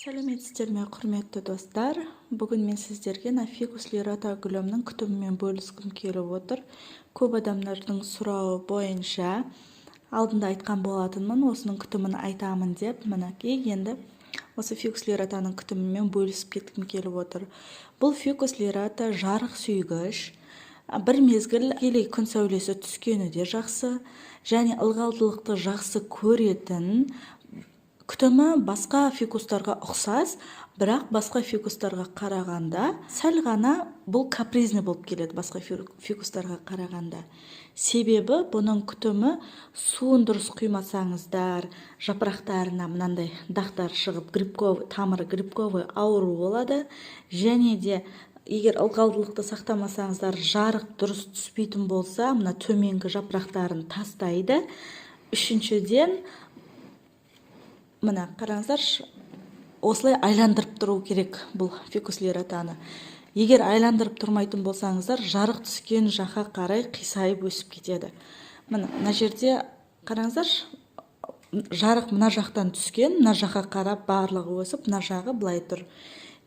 Сәлеметсіздер ме, құрметті достар. Бүгін мен сіздерге фикус лирата гүлімнің күтімімен бөліскім келіп отыр. Көп адамдардың сұрауы бойынша алдында айтқан болатынмын, осының күтімін айтамын деп. Мінекей, енді осы фикус лиратаның күтімімен бөлісіп кеткім келіп отыр. Бұл фикус лирата жарық сүйгіш, бір мезгіл тікелей күн сәулесі түскені де жақсы, және ылғалдылықты жақсы көретін, күтімі басқа фикустарға ұқсас, бірақ басқа фикустарға қарағанда сәл ғана бұл капризный болып келеді басқа фикустарға қарағанда. Себебі бұның күтімі суын дұрыс құймасаңыздар, жапырақтарына мынандай дақтар шығып, тамыры грибковый ауру болады, және де егер ылғалдылықты сақтамасаңыздар, жарық дұрыс түспейтін болса, мына төменгі жапырақтарын тастайды. Үшіншіден, мына қараңыздар, осылай айландырып тұру керек бұл фикус лиратаны. Егер айландырып тұрмайтын болсаңыздар, жарық түскен жаққа қарай қисайып өсіп кетеді. Мына жерде қараңыздар, жарық мына жақтан түскен, мына жаққа қарап барлығы өсіп, мына жағы былай тұр.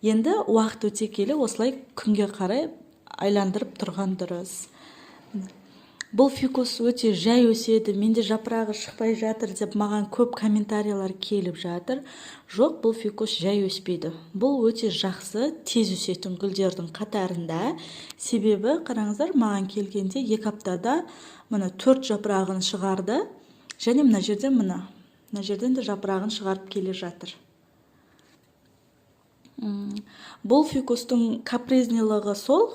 Енді уақыт өте келе осылай күнге қарай айландырып тұрған дұрыс. Бұл фикус өте жай өседі, менде жапырағы шықпай жатыр деп маған көп комментариялар келіп жатыр. Жоқ, бұл фикус жай өспейді. Бұл өте жақсы, тез өсетін гүлдердің қатарында. Себебі, қараңыздар, маған келгенде 2 аптада 4 жапырағын шығарды, және мына жерден де жапырағын шығарып келе жатыр. Бұл фикустың капризнилығы сол,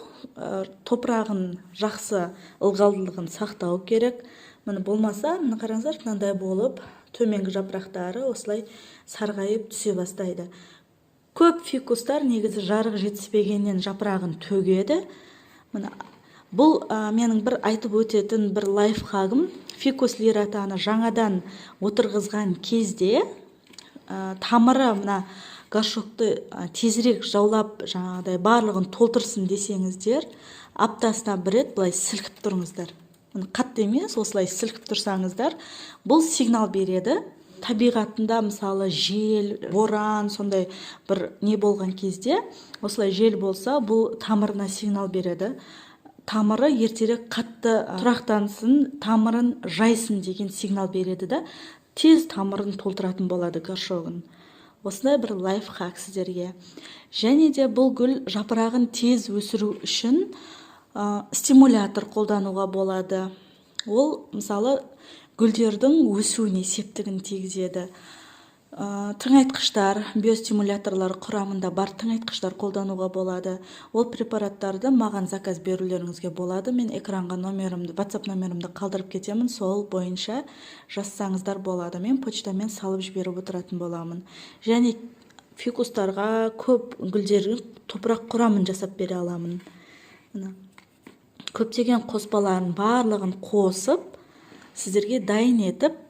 топырағын жақсы ылғалдылығын сақтау керек. Болмаса, қараңыздар, мынандай болып, төменгі жапырақтары осылай сарғайып түсе бастайды. Көп фикустар негізі жарық жетіспегеннен жапырағын төгеді. Бұл менің бір айтып өтетін бір лайфхагым. Фикус лиратаны жаңадан отырғызған кезде тамыры горшокты тезірек жаулап, жаңағыдай барлығын толтырсын десеңіздер, аптасына 1 рет былай сілкіп тұрыңыздар. Қатты емес, осылай сілкіп тұрсаңыздар, бұл сигнал береді. Табиғатында мысалы жел, боран, сондай бір не болған кезде, осылай жел болса, бұл тамырына сигнал береді. Тамыры ертерек қатты тұрақтансын, тамырын жайсын деген сигнал береді да, тез тамырын толтыратын болады горшогын. Осындай бір лайфхак сіздерге. Және де бұл гүл жапырағын тез өсіру үшін стимулятор қолдануға болады. Ол мысалы гүлдердің өсуіне септігін тигізеді. Тыңайтқыштар, биостимуляторлар құрамында бар тыңайтқыштар қолдануға болады. Ол препараттарды маған заказ берулеріңізге болады. Мен экранға WhatsApp номерімді қалдырып кетемін, сол бойынша жазсаңыздар болады. Мен почтамен салып жіберіп отыратын боламын. Және фикустарға көп гүлдердің топырақ құрамын жасап бере аламын. Көптеген қоспаларын барлығын қосып, сіздерге дайын етіп,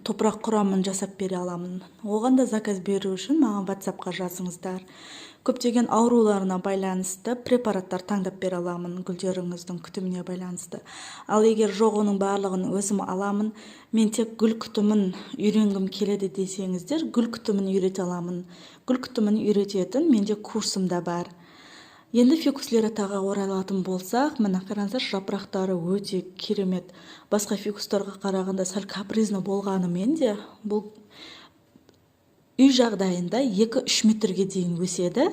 топырақ құрамын жасап бере аламын. Оған да заказ беру үшін маған WhatsAppқа жазыңыздар. Көптеген ауруларына байланысты препараттар таңдап бере аламын, гүлдеріңіздің күтіміне байланысты. Ал егер жоқ, оның барлығын өзім аламын, мен тек гүл күтімін үйренгім келеді десеңіздер, гүл күтімін үйрете аламын. Гүл күтімін үйрететін менде курсым да бар. Енді фикус лиратаға оралатын болсақ, мына қараңыздар, жапырақтары өте керемет. Басқа фикустарға қарағанда сәл капризны болғанымен де, бұл үй жағдайында 2-3 метрге дейін өседі.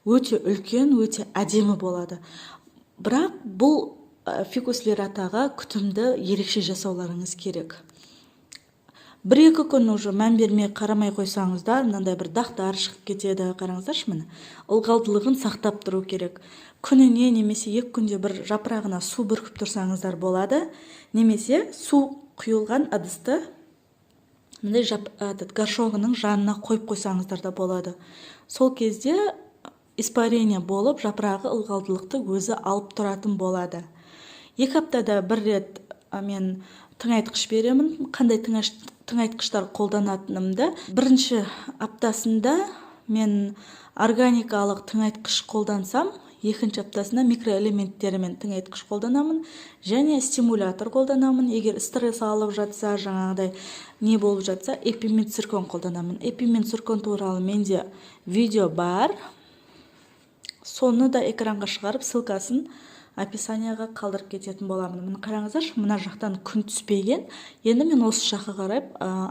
Өте үлкен, өте әдемі болады. Бірақ бұл фикус лиратаға күтімді ерекше жасауларыңыз керек. 1-2 күн уже мән бермей қарамай қойсаңыздар, мынандай бір дақтар шығып кетеді. Қараңыздаршы, міне, ылғалдылығын сақтап тұру керек. Күніне немесе 2 күнде бір жапырағына су бүркіп тұрсаңыздар болады, немесе су құйылған ыдысты горшогының жанына қойып қойсаңыздар да болады. Сол кезде испарение болып, жапырағы ылғалдылықты өзі алып тұратын болады. 2 аптада 1 рет мен тыңайтқыш беремін. Қандай тыңайтқыштар қолданатынымды. 1-ші аптасында мен органикалық тыңайтқыш қолдансам, екінші аптасында микроэлементтермен тыңайтқыш қолданамын және стимулятор қолданамын. Егер стресс алып жатса, жаңағыдай не болып жатса, эпименциркон қолданамын. Эпименциркон туралы менде видео бар. Соны да экранға шығарып, ссылкасын описанияға қалдырып кететін боламын. Мына қараңыздаршы, мына жақтан күн түспеген. Енді мен осы жаққа қарай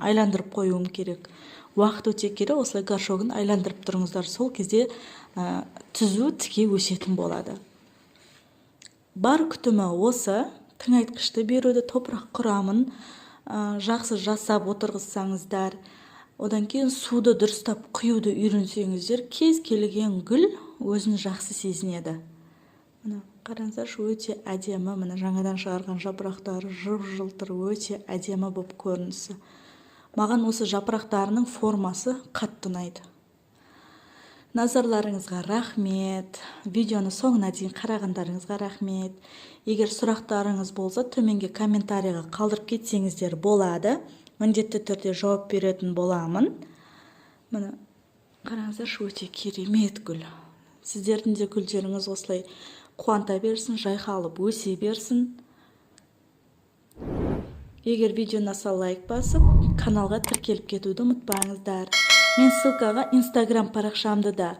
айландырып қоюым керек. Уақыт өте келе осылай горшогын айландырып тұрыңыздар. Сол кезде түзу тіке өсетін болады. Бар күтімі осы. Тыңайтқышты беруді, топырақ құрамын жақсы жасап отырғызсаңыздар, одан кейін суды дұрыстап құюды үйренсеңіздер, кез келген гүл өзін жақсы сезінеді. Мына қараңыздаршы, өте әдемі, мына жаңадан шығарған жапырақтары жып-жылтыр, өте әдемі болып көрінісі. Маған осы жапырақтарының формасы қатты ұнайды. Назарларыңызға рахмет. Видеоны соңына дейін қарағандарыңызға рахмет. Егер сұрақтарыңыз болса, төменге комментарийға қалдырып кетсеңіздер болады. Міндетті түрде жауап беретін боламын. Мына қараңыздаршы, өте керемет гүл. Сіздердің де гүлдеріңіз осылай қуанта берсін, жайқалып өсе берсін. Егер видеоны лайк басып, каналға тіркеліп кетуді ұмытпаңыздар. Мен ссылкаға Instagram парақшамды да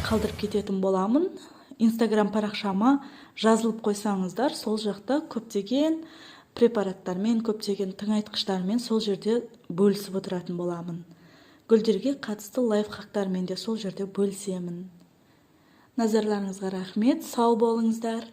қалдырып кететін боламын. Instagram парақшама жазылып қойсаңыздар, сол жақта көптеген препараттармен, көптеген тыңайтқыштармен сол жерде бөлісіп отыратын боламын. Гүлдерге қатысты лайфхактармен де сол жерде бөлісемін. Назарларыңызға рахмет, сау болыңыздар.